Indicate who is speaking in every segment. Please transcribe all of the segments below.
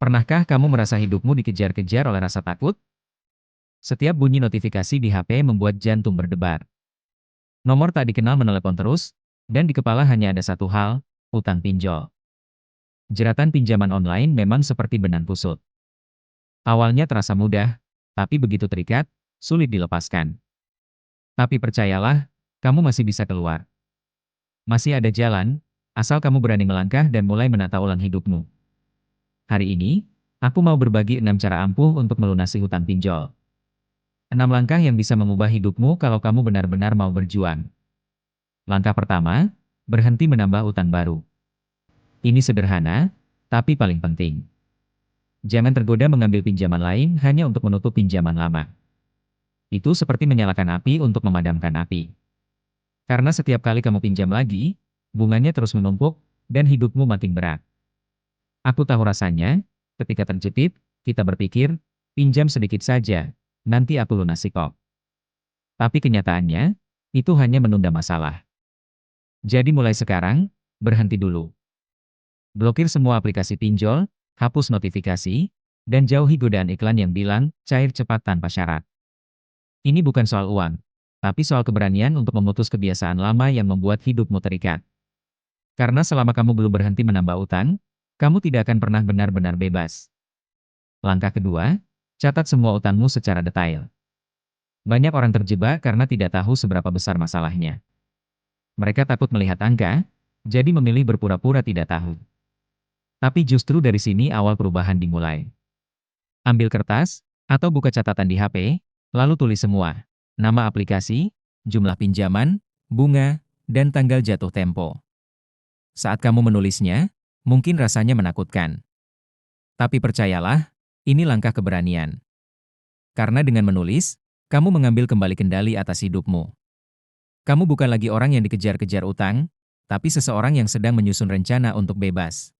Speaker 1: Pernahkah kamu merasa hidupmu dikejar-kejar oleh rasa takut? Setiap bunyi notifikasi di HP membuat jantung berdebar. Nomor tak dikenal menelepon terus, dan di kepala hanya ada satu hal, utang pinjol. Jeratan pinjaman online memang seperti benang kusut. Awalnya terasa mudah, tapi begitu terikat, sulit dilepaskan. Tapi percayalah, kamu masih bisa keluar. Masih ada jalan, asal kamu berani melangkah dan mulai menata ulang hidupmu. Hari ini, aku mau berbagi 6 cara ampuh untuk melunasi hutang pinjol. 6 langkah yang bisa mengubah hidupmu kalau kamu benar-benar mau berjuang. Langkah pertama, berhenti menambah utang baru. Ini sederhana, tapi paling penting. Jangan tergoda mengambil pinjaman lain hanya untuk menutup pinjaman lama. Itu seperti menyalakan api untuk memadamkan api. Karena setiap kali kamu pinjam lagi, bunganya terus menumpuk, dan hidupmu makin berat. Aku tahu rasanya, ketika terjepit, kita berpikir, pinjam sedikit saja, nanti aku lunasi kok. Tapi kenyataannya, itu hanya menunda masalah. Jadi mulai sekarang, berhenti dulu. Blokir semua aplikasi pinjol, hapus notifikasi, dan jauhi godaan iklan yang bilang, cair cepat tanpa syarat. Ini bukan soal uang, tapi soal keberanian untuk memutus kebiasaan lama yang membuat hidupmu terikat. Karena selama kamu belum berhenti menambah utang, kamu tidak akan pernah benar-benar bebas. Langkah kedua, catat semua utangmu secara detail. Banyak orang terjebak karena tidak tahu seberapa besar masalahnya. Mereka takut melihat angka, jadi memilih berpura-pura tidak tahu. Tapi justru dari sini awal perubahan dimulai. Ambil kertas, atau buka catatan di HP, lalu tulis semua. Nama aplikasi, jumlah pinjaman, bunga, dan tanggal jatuh tempo. Saat kamu menulisnya, mungkin rasanya menakutkan. Tapi percayalah, ini langkah keberanian. Karena dengan menulis, kamu mengambil kembali kendali atas hidupmu. Kamu bukan lagi orang yang dikejar-kejar utang, tapi seseorang yang sedang menyusun rencana untuk bebas.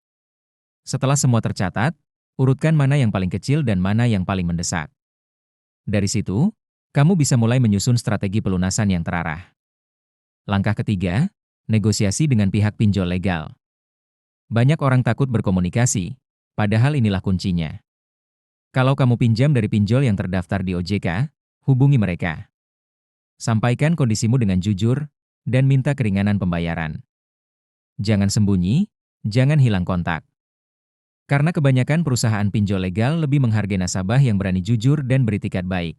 Speaker 1: Setelah semua tercatat, urutkan mana yang paling kecil dan mana yang paling mendesak. Dari situ, kamu bisa mulai menyusun strategi pelunasan yang terarah. Langkah ketiga, negosiasi dengan pihak pinjol legal. Banyak orang takut berkomunikasi, padahal inilah kuncinya. Kalau kamu pinjam dari pinjol yang terdaftar di OJK, hubungi mereka. Sampaikan kondisimu dengan jujur, dan minta keringanan pembayaran. Jangan sembunyi, jangan hilang kontak. Karena kebanyakan perusahaan pinjol legal lebih menghargai nasabah yang berani jujur dan beritikat baik.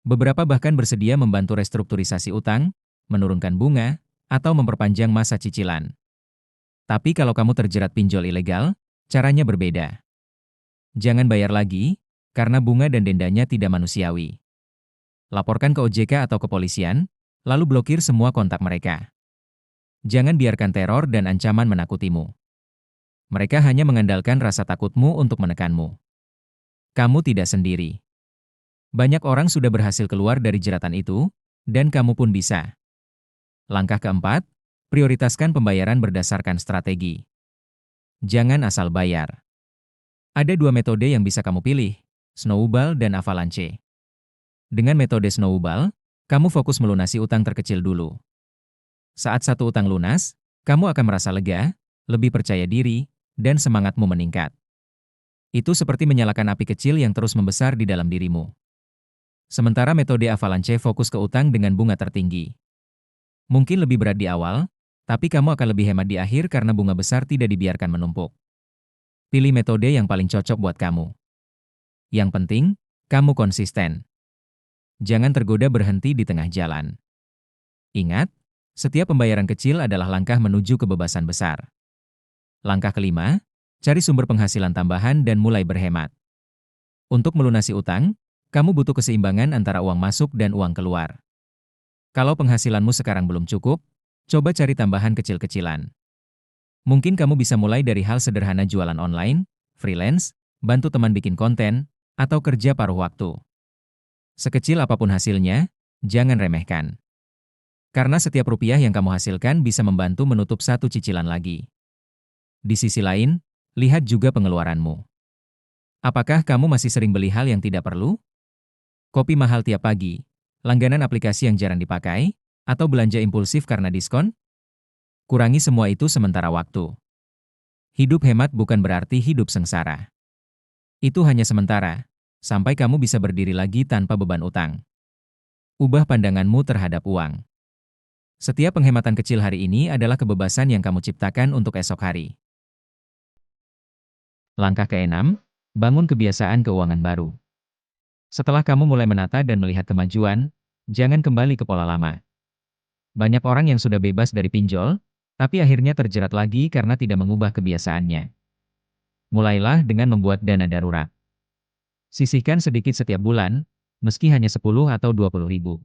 Speaker 1: Beberapa bahkan bersedia membantu restrukturisasi utang, menurunkan bunga, atau memperpanjang masa cicilan. Tapi kalau kamu terjerat pinjol ilegal, caranya berbeda. Jangan bayar lagi, karena bunga dan dendanya tidak manusiawi. Laporkan ke OJK atau kepolisian, lalu blokir semua kontak mereka. Jangan biarkan teror dan ancaman menakutimu. Mereka hanya mengandalkan rasa takutmu untuk menekanmu. Kamu tidak sendiri. Banyak orang sudah berhasil keluar dari jeratan itu, dan kamu pun bisa. Langkah keempat, prioritaskan pembayaran berdasarkan strategi. Jangan asal bayar. Ada dua metode yang bisa kamu pilih, snowball dan avalanche. Dengan metode snowball, kamu fokus melunasi utang terkecil dulu. Saat satu utang lunas, kamu akan merasa lega, lebih percaya diri, dan semangatmu meningkat. Itu seperti menyalakan api kecil yang terus membesar di dalam dirimu. Sementara metode avalanche fokus ke utang dengan bunga tertinggi. Mungkin lebih berat di awal, tapi kamu akan lebih hemat di akhir karena bunga besar tidak dibiarkan menumpuk. Pilih metode yang paling cocok buat kamu. Yang penting, kamu konsisten. Jangan tergoda berhenti di tengah jalan. Ingat, setiap pembayaran kecil adalah langkah menuju kebebasan besar. Langkah kelima, cari sumber penghasilan tambahan dan mulai berhemat. Untuk melunasi utang, kamu butuh keseimbangan antara uang masuk dan uang keluar. Kalau penghasilanmu sekarang belum cukup, coba cari tambahan kecil-kecilan. Mungkin kamu bisa mulai dari hal sederhana jualan online, freelance, bantu teman bikin konten, atau kerja paruh waktu. Sekecil apapun hasilnya, jangan remehkan. Karena setiap rupiah yang kamu hasilkan bisa membantu menutup satu cicilan lagi. Di sisi lain, lihat juga pengeluaranmu. Apakah kamu masih sering beli hal yang tidak perlu? Kopi mahal tiap pagi, langganan aplikasi yang jarang dipakai, atau belanja impulsif karena diskon? Kurangi semua itu sementara waktu. Hidup hemat bukan berarti hidup sengsara. Itu hanya sementara, sampai kamu bisa berdiri lagi tanpa beban utang. Ubah pandanganmu terhadap uang. Setiap penghematan kecil hari ini adalah kebebasan yang kamu ciptakan untuk esok hari. Langkah keenam, bangun kebiasaan keuangan baru. Setelah kamu mulai menata dan melihat kemajuan, jangan kembali ke pola lama. Banyak orang yang sudah bebas dari pinjol, tapi akhirnya terjerat lagi karena tidak mengubah kebiasaannya. Mulailah dengan membuat dana darurat. Sisihkan sedikit setiap bulan, meski hanya 10 atau 20 ribu.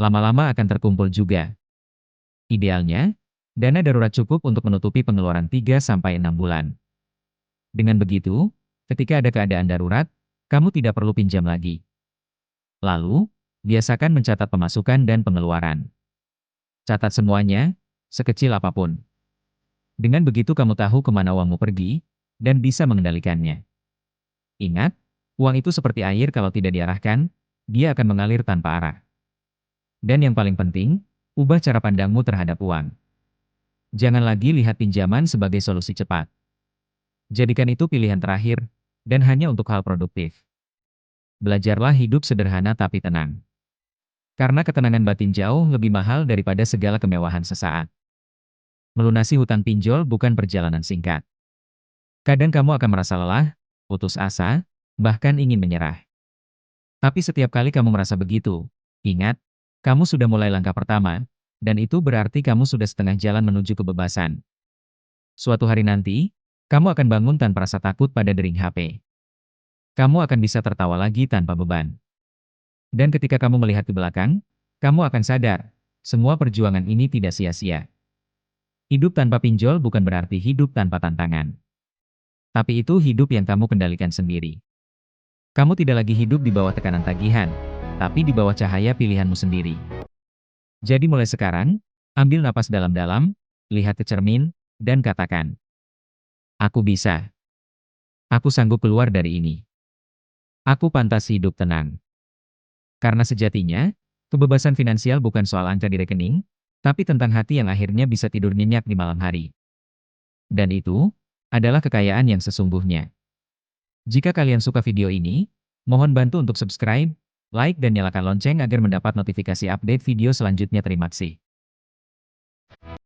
Speaker 1: Lama-lama akan terkumpul juga. Idealnya, dana darurat cukup untuk menutupi pengeluaran 3-6 bulan. Dengan begitu, ketika ada keadaan darurat, kamu tidak perlu pinjam lagi. Lalu, biasakan mencatat pemasukan dan pengeluaran. Catat semuanya, sekecil apapun. Dengan begitu kamu tahu kemana uangmu pergi, dan bisa mengendalikannya. Ingat, uang itu seperti air kalau tidak diarahkan, dia akan mengalir tanpa arah. Dan yang paling penting, ubah cara pandangmu terhadap uang. Jangan lagi lihat pinjaman sebagai solusi cepat. Jadikan itu pilihan terakhir, dan hanya untuk hal produktif. Belajarlah hidup sederhana tapi tenang. Karena ketenangan batin jauh lebih mahal daripada segala kemewahan sesaat. Melunasi hutang pinjol bukan perjalanan singkat. Kadang kamu akan merasa lelah, putus asa, bahkan ingin menyerah. Tapi setiap kali kamu merasa begitu, ingat, kamu sudah mulai langkah pertama, dan itu berarti kamu sudah setengah jalan menuju kebebasan. Suatu hari nanti, kamu akan bangun tanpa rasa takut pada dering HP. Kamu akan bisa tertawa lagi tanpa beban. Dan ketika kamu melihat ke belakang, kamu akan sadar, semua perjuangan ini tidak sia-sia. Hidup tanpa pinjol bukan berarti hidup tanpa tantangan. Tapi itu hidup yang kamu kendalikan sendiri. Kamu tidak lagi hidup di bawah tekanan tagihan, tapi di bawah cahaya pilihanmu sendiri. Jadi mulai sekarang, ambil napas dalam-dalam, lihat ke cermin, dan katakan, "Aku bisa. Aku sanggup keluar dari ini. Aku pantas hidup tenang." Karena sejatinya, kebebasan finansial bukan soal angka di rekening, tapi tentang hati yang akhirnya bisa tidur nyenyak di malam hari. Dan itu adalah kekayaan yang sesungguhnya. Jika kalian suka video ini, mohon bantu untuk subscribe, like dan nyalakan lonceng agar mendapat notifikasi update video selanjutnya. Terima kasih.